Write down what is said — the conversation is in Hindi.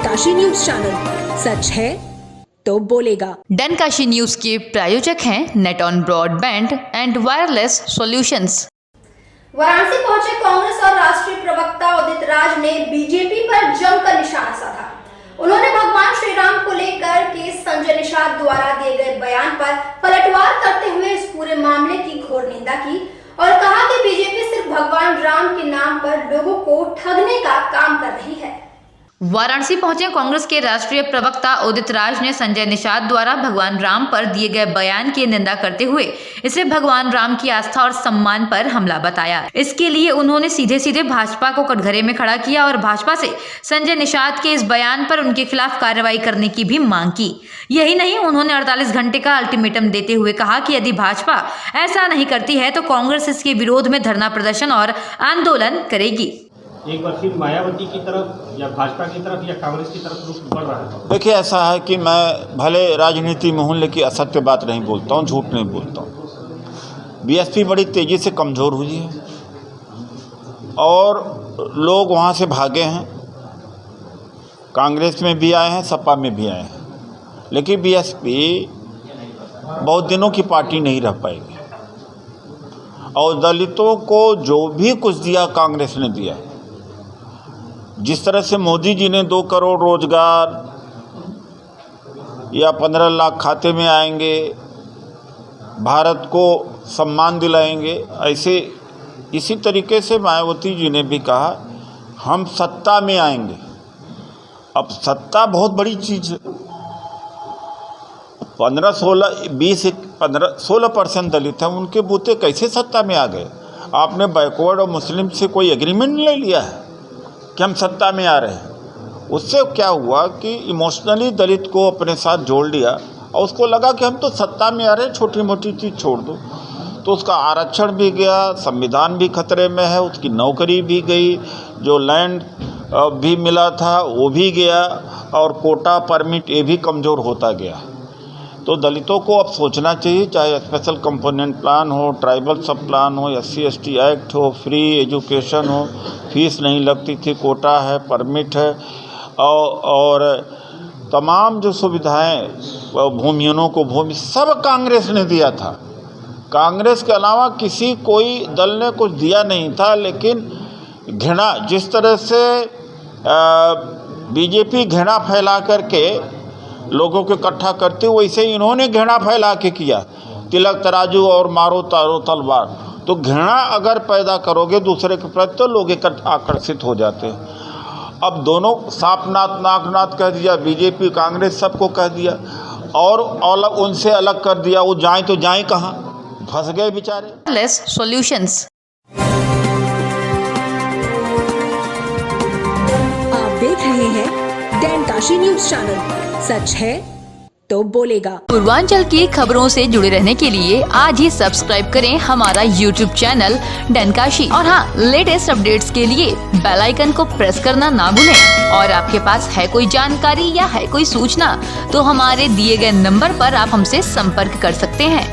डनकाशी न्यूज चैनल, सच है तो बोलेगा। डनकाशी न्यूज के प्रायोजक हैं net on broadband and wireless solutions. Varanasi पहुंचे कांग्रेस और राष्ट्रीय प्रवक्ता उदित राज ने बीजेपी पर जमकर निशाना साधा। उन्होंने भगवान श्री राम को लेकर के संजय निषाद द्वारा दिए गए बयान पर पलटवार करते हुए इस पूरे मामले की घोर निंदा की और कहा कि बीजेपी सिर्फ भगवान राम के नाम पर लोगों को ठगने का काम कर रही है। वाराणसी पहुंचे कांग्रेस के राष्ट्रीय प्रवक्ता उदित राज ने संजय निषाद द्वारा भगवान राम पर दिए गए बयान की निंदा करते हुए इसे भगवान राम की आस्था और सम्मान पर हमला बताया। इसके लिए उन्होंने सीधे सीधे भाजपा को कटघरे में खड़ा किया और भाजपा से संजय निषाद के इस बयान पर उनके खिलाफ कार्रवाई करने की भी मांग की। यही नहीं, उन्होंने 48 घंटे का अल्टीमेटम देते हुए कहा कि यदि भाजपा ऐसा नहीं करती है तो कांग्रेस इसके विरोध में धरना प्रदर्शन और आंदोलन करेगी। एक बार फिर मायावती की तरफ या भाजपा की तरफ या कांग्रेस की तरफ रुख बढ़ रहा है। देखिए, ऐसा है कि मैं भले राजनीति में हूँ लेकिन असत्य बात नहीं बोलता हूँ, झूठ नहीं बोलता हूँ। बीएसपी बड़ी तेज़ी से कमज़ोर हुई है और लोग वहाँ से भागे हैं। कांग्रेस में भी आए हैं, सपा में भी आए हैं, लेकिन बीएसपी बहुत दिनों की पार्टी नहीं रह पाएगी। और दलितों को जो भी कुछ दिया कांग्रेस ने दिया। जिस तरह से मोदी जी ने 2 करोड़ रोजगार या 15 लाख खाते में आएंगे, भारत को सम्मान दिलाएंगे, ऐसे इसी तरीके से मायावती जी ने भी कहा हम सत्ता में आएंगे। अब सत्ता बहुत बड़ी चीज़ है। 16% दलित हैं, उनके बूते कैसे सत्ता में आ गए? आपने बैकवर्ड और मुस्लिम से कोई एग्रीमेंट ले लिया है कि हम सत्ता में आ रहे हैं? उससे क्या हुआ कि इमोशनली दलित को अपने साथ जोड़ लिया और उसको लगा कि हम तो सत्ता में आ रहे हैं, छोटी मोटी चीज़ छोड़ दो। तो उसका आरक्षण भी गया, संविधान भी खतरे में है, उसकी नौकरी भी गई, जो लैंड भी मिला था वो भी गया और कोटा परमिट ये भी कमज़ोर होता गया। तो दलितों को अब सोचना चाहिए, चाहे स्पेशल कंपोनेंट प्लान हो, ट्राइबल सब प्लान हो, SC/ST एक्ट हो, फ्री एजुकेशन हो, फीस नहीं लगती थी, कोटा है, परमिट है और तमाम जो सुविधाएं भूमिहीनों को भूमि सब कांग्रेस ने दिया था। कांग्रेस के अलावा किसी कोई दल ने कुछ दिया नहीं था। लेकिन घृणा, जिस तरह से बीजेपी घृणा फैला करके लोगों को इकट्ठा करते, वैसे इन्होंने घृणा फैला के किया। तिलक तराजू और मारो तारो तलवार। तो घृणा अगर पैदा करोगे दूसरे के प्रति तो लोग आकर्षित हो जाते हैं। अब दोनों साफ नाथ नाक नाथ कह दिया, बीजेपी कांग्रेस सबको कह दिया और उनसे अलग कर दिया। वो जाएं तो जाएं कहाँ? फंस गए बेचारे। Less solutions. आप देख रहे हैं डनकाशी न्यूज चैनल, सच है तो बोलेगा। पूर्वांचल की खबरों से जुड़े रहने के लिए आज ही सब्सक्राइब करें हमारा YouTube चैनल डनकाशी और हाँ, लेटेस्ट अपडेट्स के लिए बेल आइकन को प्रेस करना ना भूलें। और आपके पास है कोई जानकारी या है कोई सूचना तो हमारे दिए गए नंबर पर आप हमसे संपर्क कर सकते हैं।